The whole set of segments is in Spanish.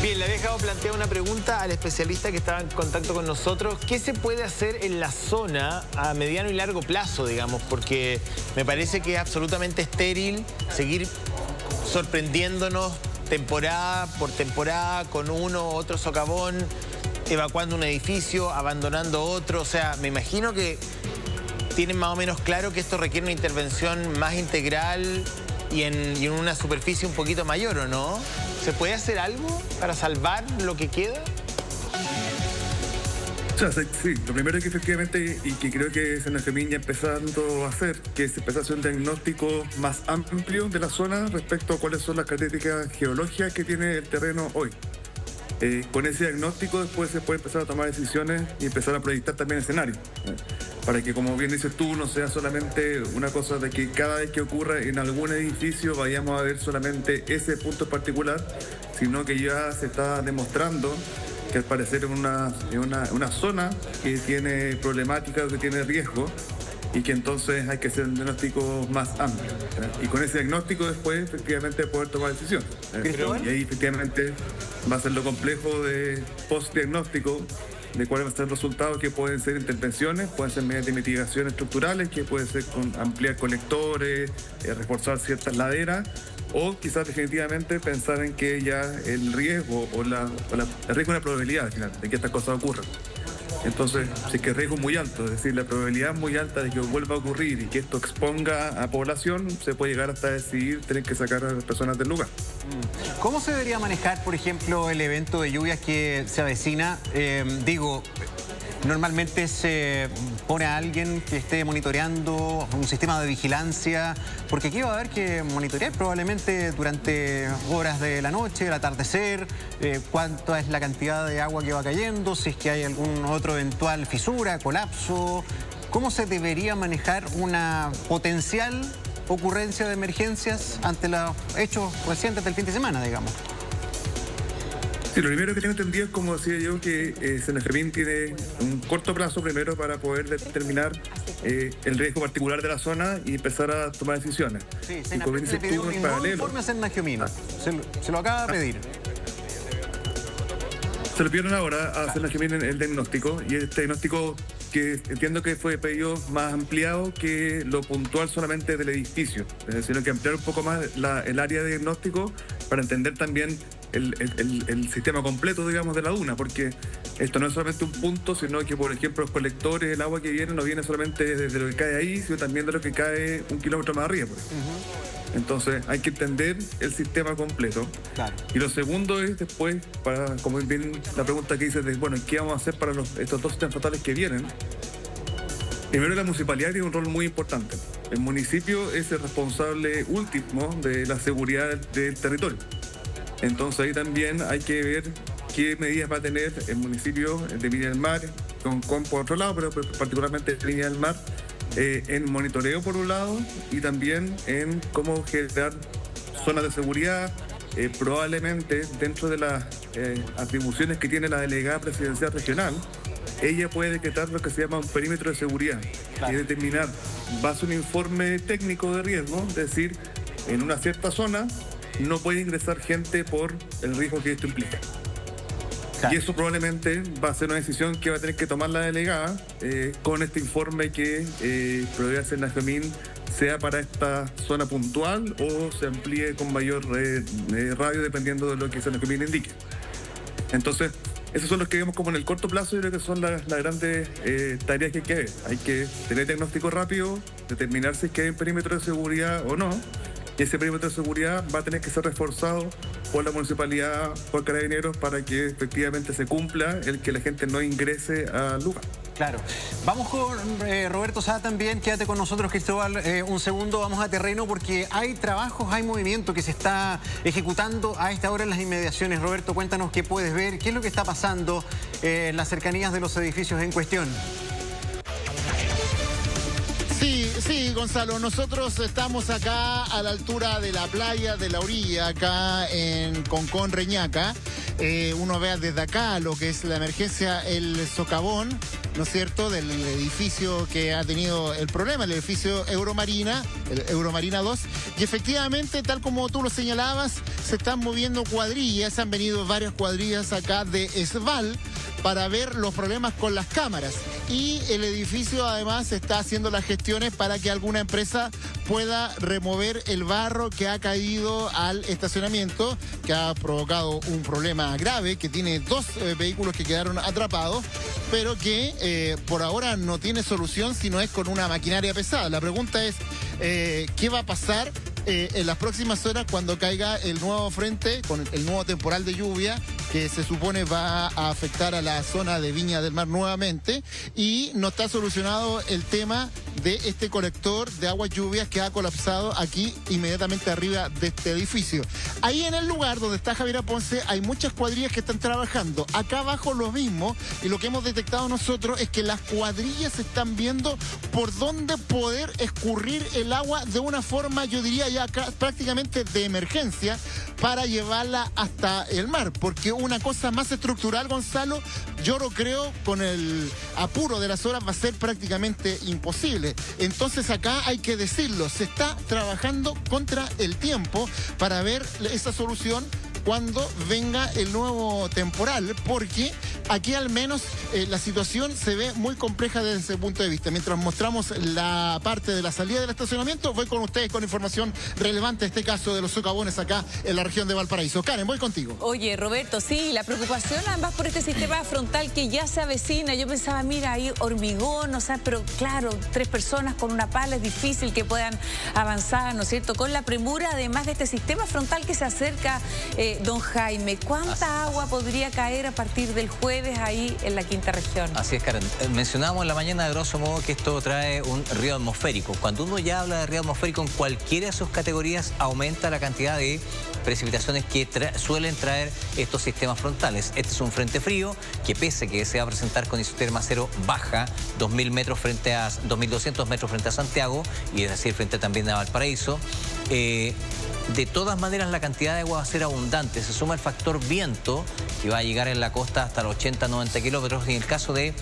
Bien, le había dejado plantear una pregunta al especialista que estaba en contacto con nosotros. ¿Qué se puede hacer en la zona a mediano y largo plazo, digamos? Porque me parece que es absolutamente estéril seguir sorprendiéndonos temporada por temporada con uno u otro socavón, evacuando un edificio, abandonando otro. O sea, me imagino que tienen más o menos claro que esto requiere una intervención más integral y en una superficie un poquito mayor, ¿o no? ¿Se puede hacer algo para salvar lo que queda? O sea, sí, lo primero es que efectivamente, y que creo que Senafemín ya empezando a hacer, que es empezar a hacer un diagnóstico más amplio de la zona respecto a cuáles son las características geológicas que tiene el terreno hoy. Con ese diagnóstico después se puede empezar a tomar decisiones y empezar a proyectar también escenarios. Para que, como bien dices tú, no sea solamente una cosa de que cada vez que ocurra en algún edificio vayamos a ver solamente ese punto en particular, sino que ya se está demostrando que al parecer es una zona que tiene problemática o que tiene riesgo y que entonces hay que hacer un diagnóstico más amplio. Y con ese diagnóstico después efectivamente poder tomar decisiones. Y ahí efectivamente va a ser lo complejo de post-diagnóstico, de cuáles van a ser los resultados, que pueden ser intervenciones, pueden ser medidas de mitigación estructurales, que puede ser con ampliar colectores, reforzar ciertas laderas, o quizás definitivamente pensar en que ya el riesgo el riesgo es una probabilidad al final de que estas cosas ocurran. Entonces, si es que el riesgo es muy alto, es decir, la probabilidad es muy alta de que vuelva a ocurrir y que esto exponga a población, se puede llegar hasta decidir tener que sacar a las personas del lugar. ¿Cómo se debería manejar, por ejemplo, el evento de lluvias que se avecina? Normalmente se pone a alguien que esté monitoreando, un sistema de vigilancia, porque aquí va a haber que monitorear probablemente durante horas de la noche, el atardecer, cuánta es la cantidad de agua que va cayendo, si es que hay algún otro eventual fisura, colapso. ¿Cómo se debería manejar una potencial ocurrencia de emergencias ante los hechos recientes del fin de semana, digamos? Sí, lo primero que tengo entendido es, como decía yo, que Senafemín tiene un corto plazo primero para poder determinar el riesgo particular de la zona y empezar a tomar decisiones. Sí, Senafemín le pidió un nuevo informe a Senafemín. Se lo acaba de pedir. Se lo pidieron ahora a Senafemín el diagnóstico, y este diagnóstico que entiendo que fue pedido más ampliado que lo puntual solamente del edificio, sino que ampliar un poco más el área de diagnóstico para entender también el sistema completo, digamos, de la duna, porque esto no es solamente un punto, sino que, por ejemplo, los colectores, el agua que viene no viene solamente desde lo que cae ahí, sino también de lo que cae 1 kilómetro más arriba, por ejemplo. Entonces hay que entender el sistema completo. Claro. Y lo segundo es después, para, como bien la pregunta que dices de, bueno, ¿qué vamos a hacer para estos dos sistemas fatales que vienen? Primero, la municipalidad tiene un rol muy importante. El municipio es el responsable último de la seguridad del territorio. Entonces ahí también hay que ver qué medidas va a tener el municipio de Viña del Mar, con por otro lado, pero particularmente de Viña del Mar, en monitoreo por un lado, y también en cómo generar zonas de seguridad, probablemente dentro de las atribuciones que tiene la delegada presidencial regional. Ella puede decretar lo que se llama un perímetro de seguridad, y determinar, base a un informe técnico de riesgo, es decir, en una cierta zona no puede ingresar gente por el riesgo que esto implica. Claro. Y eso probablemente va a ser una decisión que va a tener que tomar la delegada con este informe que provee Senafemín, sea para esta zona puntual o se amplíe con mayor radio dependiendo de lo que Senafemín indique. Entonces, esos son los que vemos como en el corto plazo. Yo creo que son las grandes tareas que hay que ver. Hay que tener diagnóstico rápido, determinar si es que hay un perímetro de seguridad o no. Y ese perímetro de seguridad va a tener que ser reforzado por la municipalidad, por Carabineros, para que efectivamente se cumpla el que la gente no ingrese al lugar. Claro. Vamos con Roberto Sá también. Quédate con nosotros, Cristóbal, un segundo. Vamos a terreno porque hay trabajos, hay movimiento que se está ejecutando a esta hora en las inmediaciones. Roberto, cuéntanos qué puedes ver, qué es lo que está pasando en las cercanías de los edificios en cuestión. Sí, Gonzalo, nosotros estamos acá a la altura de la playa de la orilla, acá en Concón, Reñaca. Uno vea desde acá lo que es la emergencia, el socavón. ¿no es cierto?, del edificio que ha tenido el problema, el edificio Euromarina, el Euromarina 2. Y efectivamente, tal como tú lo señalabas, se están moviendo cuadrillas, han venido varias cuadrillas acá de Esval para ver los problemas con las cámaras. Y el edificio además está haciendo las gestiones para que alguna empresa pueda remover el barro que ha caído al estacionamiento, que ha provocado un problema grave, que tiene 2 vehículos que quedaron atrapados, pero que por ahora no tiene solución si no es con una maquinaria pesada. La pregunta es, ¿qué va a pasar en las próximas horas cuando caiga el nuevo frente, con el nuevo temporal de lluvia que se supone va a afectar a la zona de Viña del Mar nuevamente? Y no está solucionado el tema de este colector de aguas lluvias que ha colapsado aquí inmediatamente arriba de este edificio. Ahí en el lugar donde está Javiera Ponce hay muchas cuadrillas que están trabajando. Acá abajo lo mismo, y lo que hemos detectado nosotros es que las cuadrillas están viendo por dónde poder escurrir el agua de una forma, yo diría ya prácticamente de emergencia, para llevarla hasta el mar, porque una cosa más estructural, Gonzalo, yo lo creo, con el apuro de las horas va a ser prácticamente imposible. Entonces acá hay que decirlo, se está trabajando contra el tiempo para ver esa solución cuando venga el nuevo temporal, porque aquí al menos la situación se ve muy compleja desde ese punto de vista. Mientras mostramos la parte de la salida del estacionamiento, voy con ustedes con información relevante, este caso de los socavones acá en la región de Valparaíso. Karen, voy contigo. Oye, Roberto, sí, la preocupación además por este sistema frontal que ya se avecina. Yo pensaba, mira, hay hormigón, o sea, pero claro, 3 personas con una pala es difícil que puedan avanzar, ¿no es cierto? Con la premura, además de este sistema frontal que se acerca, don Jaime, ¿cuánta agua podría caer a partir del jueves ahí en la quinta región? Así es, Karen. Mencionábamos en la mañana, de grosso modo, que esto trae un río atmosférico. Cuando uno ya habla de río atmosférico, en cualquiera de sus categorías aumenta la cantidad de precipitaciones que suelen traer estos sistemas frontales. Este es un frente frío que, pese a que se va a presentar con isoterma cero baja, 2.000 metros frente a 2.200 metros frente a Santiago, y es decir, frente también a Valparaíso, de todas maneras la cantidad de agua va a ser abundante. Se suma el factor viento, que va a llegar en la costa hasta los 80-90 kilómetros. Y en el caso de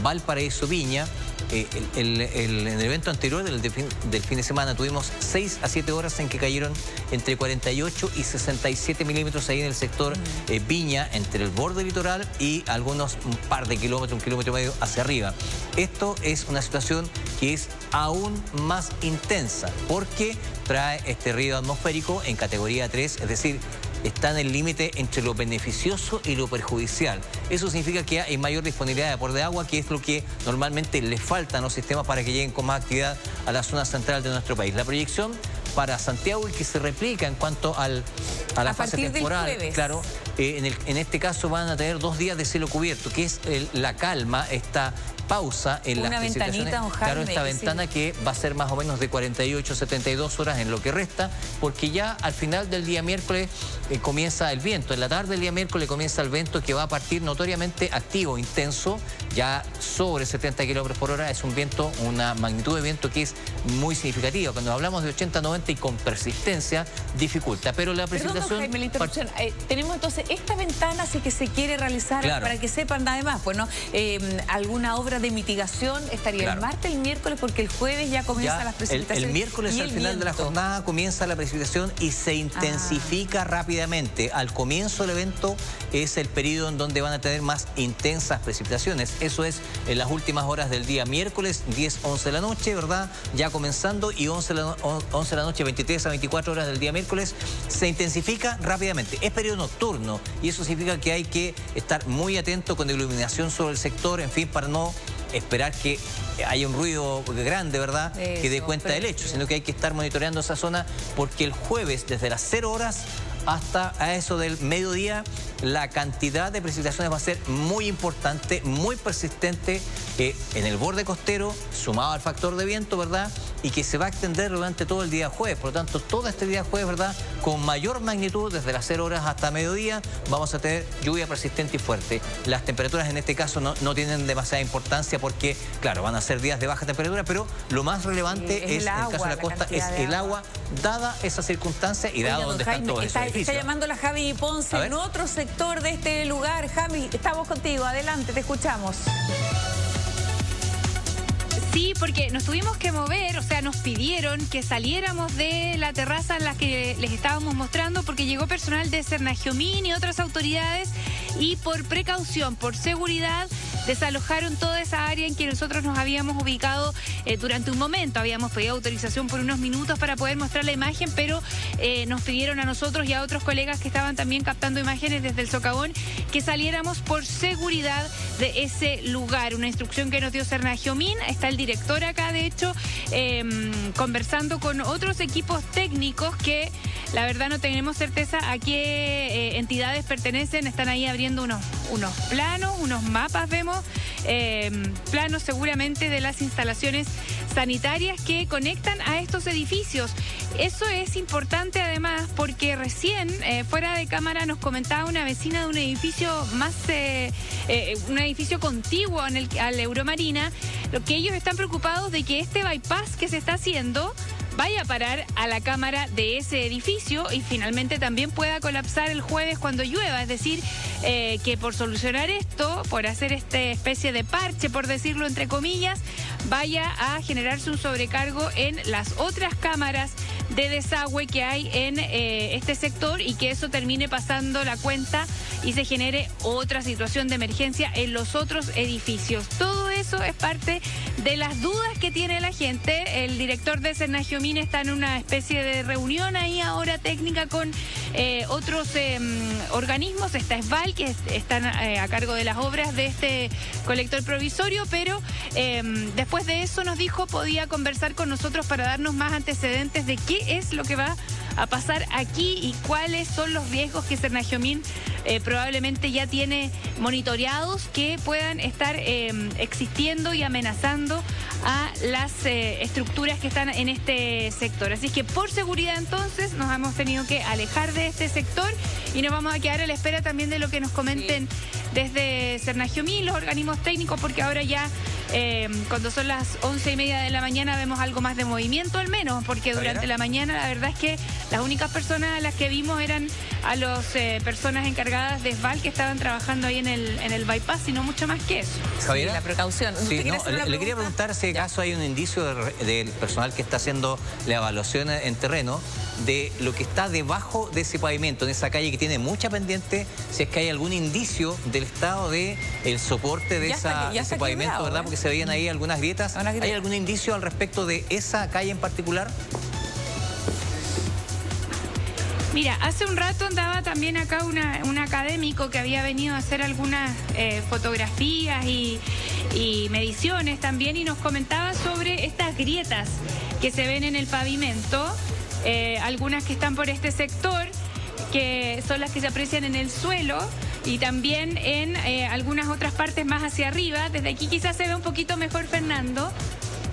Valparaíso Viña, en el evento anterior del fin de semana tuvimos 6 a 7 horas en que cayeron entre 48 y 67 milímetros ahí en el sector Viña, entre el borde litoral y algunos un par de kilómetros, 1,5 kilómetros hacia arriba. Esto es una situación que es aún más intensa porque trae este río atmosférico en categoría 3, es decir, está en el límite entre lo beneficioso y lo perjudicial. Eso significa que hay mayor disponibilidad de aporte de agua, que es lo que normalmente le falta a los sistemas para que lleguen con más actividad a la zona central de nuestro país. La proyección para Santiago y que se replica en cuanto a la fase temporal. Claro, en este caso van a tener 2 días de cielo cubierto, que es la calma, esta pausa en las precipitaciones. Claro, esta ventana que va a ser más o menos de 48 a 72 horas en lo que resta, porque ya al final del día miércoles comienza el viento. En la tarde del día miércoles comienza el viento, que va a partir notoriamente activo, intenso, ya sobre 70 kilómetros por hora. Es un viento, una magnitud de viento que es muy significativa. Cuando hablamos de 80, 90 y con persistencia, dificulta. Pero la precipitación... Perdón, Jaime, la interrupción. Tenemos entonces esta ventana, si que se quiere realizar, claro, para que sepan además, pues, ¿no? Alguna obra de mitigación estaría, claro, el martes, el miércoles, porque el jueves ya comienzan las precipitaciones. El miércoles al final de la jornada comienza la precipitación y se intensifica rápidamente. Al comienzo del evento es el periodo en donde van a tener más intensas precipitaciones. Eso es en las últimas horas del día miércoles, 10, 11 de la noche, ¿verdad? Ya comenzando, y 11 de la noche, 23 a 24 horas del día miércoles, se intensifica rápidamente. Es periodo nocturno y eso significa que hay que estar muy atento con iluminación sobre el sector, en fin, para no esperar que haya un ruido grande, ¿verdad?, que dé cuenta del hecho, sino que hay que estar monitoreando esa zona, porque el jueves, desde las 0 horas hasta a eso del mediodía, la cantidad de precipitaciones va a ser muy importante, muy persistente en el borde costero, sumado al factor de viento, ¿verdad?, y que se va a extender durante todo el día jueves. Por lo tanto, todo este día jueves, ¿verdad?, con mayor magnitud, desde las 0 horas hasta mediodía, vamos a tener lluvia persistente y fuerte. Las temperaturas en este caso no tienen demasiada importancia porque, claro, van a ser días de baja temperatura, pero lo más relevante es, en el caso de la costa, es el agua, dada esa circunstancia y dado donde están todos esos edificios. Está llamando la Javi Ponce en otro sector de este lugar. Javi, estamos contigo, adelante, te escuchamos. Sí, porque nos tuvimos que mover, o sea, nos pidieron que saliéramos de la terraza en la que les estábamos mostrando porque llegó personal de Cernagiomín y otras autoridades y por precaución, por seguridad, desalojaron toda esa área en que nosotros nos habíamos ubicado durante un momento. Habíamos pedido autorización por unos minutos para poder mostrar la imagen, pero nos pidieron a nosotros y a otros colegas que estaban también captando imágenes desde el socavón que saliéramos por seguridad de ese lugar. Una instrucción que nos dio Cernagiomín. Está el director acá, de hecho, conversando con otros equipos técnicos que la verdad no tenemos certeza a qué entidades pertenecen. Están ahí abriendo unos planos, unos mapas, vemos, planos seguramente de las instalaciones sanitarias que conectan a estos edificios. Eso es importante además porque recién fuera de cámara nos comentaba una vecina de un edificio un edificio contiguo al Euromarina, lo que ellos están preocupados de que este bypass que se está haciendo vaya a parar a la cámara de ese edificio y finalmente también pueda colapsar el jueves cuando llueva. Es decir, que por solucionar esto, por hacer esta especie de parche, por decirlo entre comillas, vaya a generarse un sobrecargo en las otras cámaras de desagüe que hay en este sector y que eso termine pasando la cuenta y se genere otra situación de emergencia en los otros edificios. Todo eso es parte de las dudas que tiene la gente. El director de Cernagiomín está en una especie de reunión ahí ahora técnica con otros organismos. Está SVAL, que están a cargo de las obras de este colector provisorio, pero después de eso nos dijo podía conversar con nosotros para darnos más antecedentes de qué es lo que va a pasar aquí y cuáles son los riesgos que Cernagiomín probablemente ya tiene monitoreados que puedan estar existiendo y amenazando a las estructuras que están en este sector. Así que por seguridad entonces nos hemos tenido que alejar de este sector y nos vamos a quedar a la espera también de lo que nos comenten desde Cernagiomín, los organismos técnicos, porque ahora ya cuando son las 11:30 de la mañana vemos algo más de movimiento al menos, porque durante la mañana la verdad es que las únicas personas a las que vimos eran a las personas encargadas de SVAL que estaban trabajando ahí en el bypass y no mucho más que eso. Javiera, la precaución. Sí, le quería preguntar si acaso hay un indicio del personal que está haciendo la evaluación en terreno de lo que está debajo de ese pavimento, en esa calle que tiene mucha pendiente, si es que hay algún indicio del estado del soporte de ese pavimento, ¿verdad? Porque se veían ahí algunas grietas. ¿Hay algún indicio al respecto de esa calle en particular? Mira, hace un rato andaba también acá un académico que había venido a hacer algunas fotografías y mediciones también y nos comentaba sobre estas grietas que se ven en el pavimento, algunas que están por este sector, que son las que se aprecian en el suelo y también en algunas otras partes más hacia arriba. Desde aquí quizás se ve un poquito mejor, Fernando.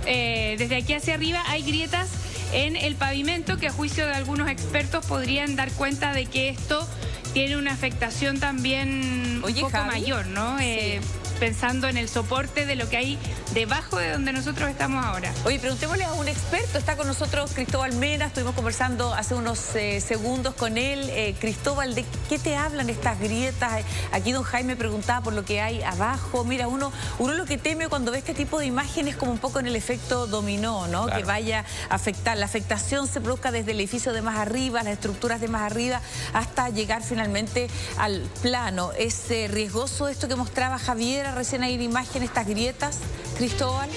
Desde aquí hacia arriba hay grietas en el pavimento que a juicio de algunos expertos podrían dar cuenta de que esto tiene una afectación también un poco mayor, ¿no? Sí. Pensando en el soporte de lo que hay debajo de donde nosotros estamos ahora. Oye, preguntémosle a un experto. Está con nosotros Cristóbal Mena. Estuvimos conversando hace unos segundos con él. Cristóbal, ¿de qué te hablan estas grietas? Aquí don Jaime preguntaba por lo que hay abajo. Mira, uno lo que teme cuando ve este tipo de imágenes como un poco en el efecto dominó, ¿no? Claro. Que vaya a afectar. La afectación se produzca desde el edificio de más arriba, las estructuras de más arriba, hasta llegar finalmente al plano. ¿Es riesgoso esto que mostraba Javier recién ahí en imagen, estas grietas, Cristóbal?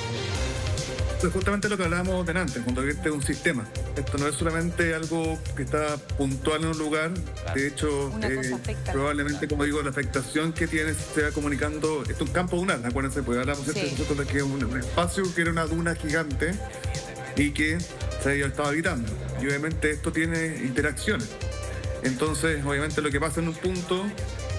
Es justamente lo que hablábamos delante, cuando este es un sistema. Esto no es solamente algo que está puntual en un lugar. Claro. De hecho, probablemente, como digo, la afectación que tiene se va comunicando. Esto es un campo dunar, acuérdense, pues hablamos nosotros de que es un espacio que era una duna gigante y que se había estado habitando. Y obviamente esto tiene interacciones. Entonces, obviamente lo que pasa en un punto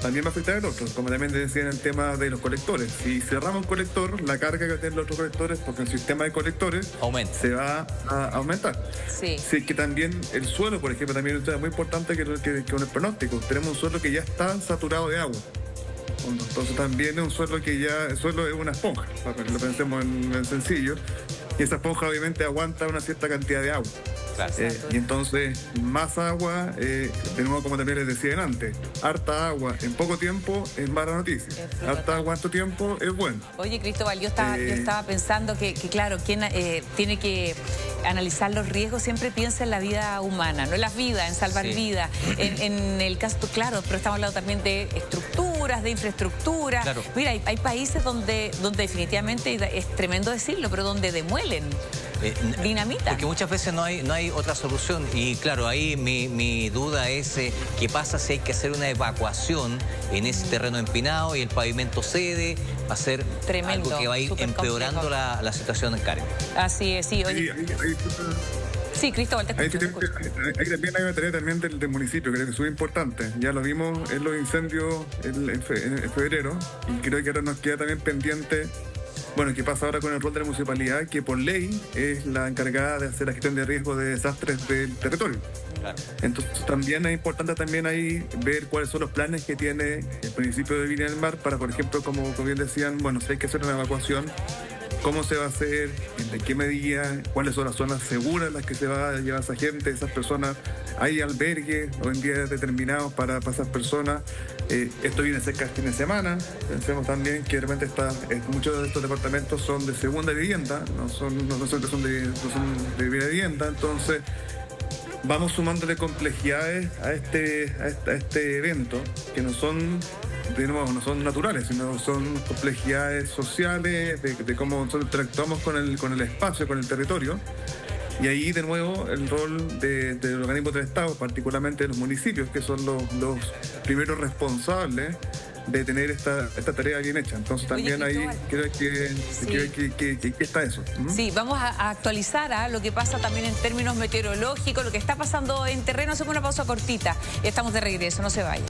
también va a afectar al otro, como también decía en el tema de los colectores. Si cerramos un colector, la carga que tienen los otros colectores, porque el sistema de colectores se va a aumentar. Sí. Sí, que también el suelo, por ejemplo, también es muy importante que un pronóstico. Tenemos un suelo que ya está saturado de agua. Entonces también es un suelo que ya, el suelo es una esponja, para que lo pensemos en sencillo, y esa esponja obviamente aguanta una cierta cantidad de agua. Claro. Y entonces, más agua, de nuevo, como también les decía antes, harta agua en poco tiempo es mala noticia. Harta agua en tanto tiempo es bueno. Oye, Cristóbal, yo estaba pensando que claro, quien tiene que analizar los riesgos siempre piensa en la vida humana, no en las vidas, en salvar vidas. En el caso, claro, pero estamos hablando también de estructuras, de infraestructura. Claro. Mira, hay países donde definitivamente, es tremendo decirlo, pero donde demuelen. Dinamita. Porque muchas veces no hay otra solución. Y claro, ahí mi duda es qué pasa si hay que hacer una evacuación en ese terreno empinado y el pavimento cede, va a ser tremendo, algo que va a ir empeorando la situación en Karen. Así es, sí. Oye. Sí, Cristóbal, te escucho. Ahí también hay una tarea también del municipio, creo que es muy importante. Ya lo vimos en los incendios en febrero y creo que ahora nos queda también pendiente. Bueno, ¿qué pasa ahora con el rol de la municipalidad? Que por ley es la encargada de hacer la gestión de riesgo de desastres del territorio. Claro. Entonces también es importante también ahí ver cuáles son los planes que tiene el municipio de Viña del Mar para, por ejemplo, como bien decían, bueno, si hay que hacer una evacuación, cómo se va a hacer, en qué medida, cuáles son las zonas seguras en las que se va a llevar esa gente, esas personas. Hay albergues o en días determinados para esas personas. Esto viene cerca del fin de semana. Pensemos también que de repente muchos de estos departamentos son de segunda vivienda, no son de vivienda. Entonces, vamos sumándole complejidades a este evento que no son, de nuevo, no son naturales, sino son complejidades sociales de cómo nosotros interactuamos con el espacio, con el territorio. Y ahí, de nuevo, el rol de los organismos del Estado, particularmente de los municipios, que son los primeros responsables de tener esta tarea bien hecha. Entonces también ahí creo que está eso. Sí, vamos a actualizar lo que pasa también en términos meteorológicos, lo que está pasando en terreno. Hacemos una pausa cortita y estamos de regreso, no se vayan.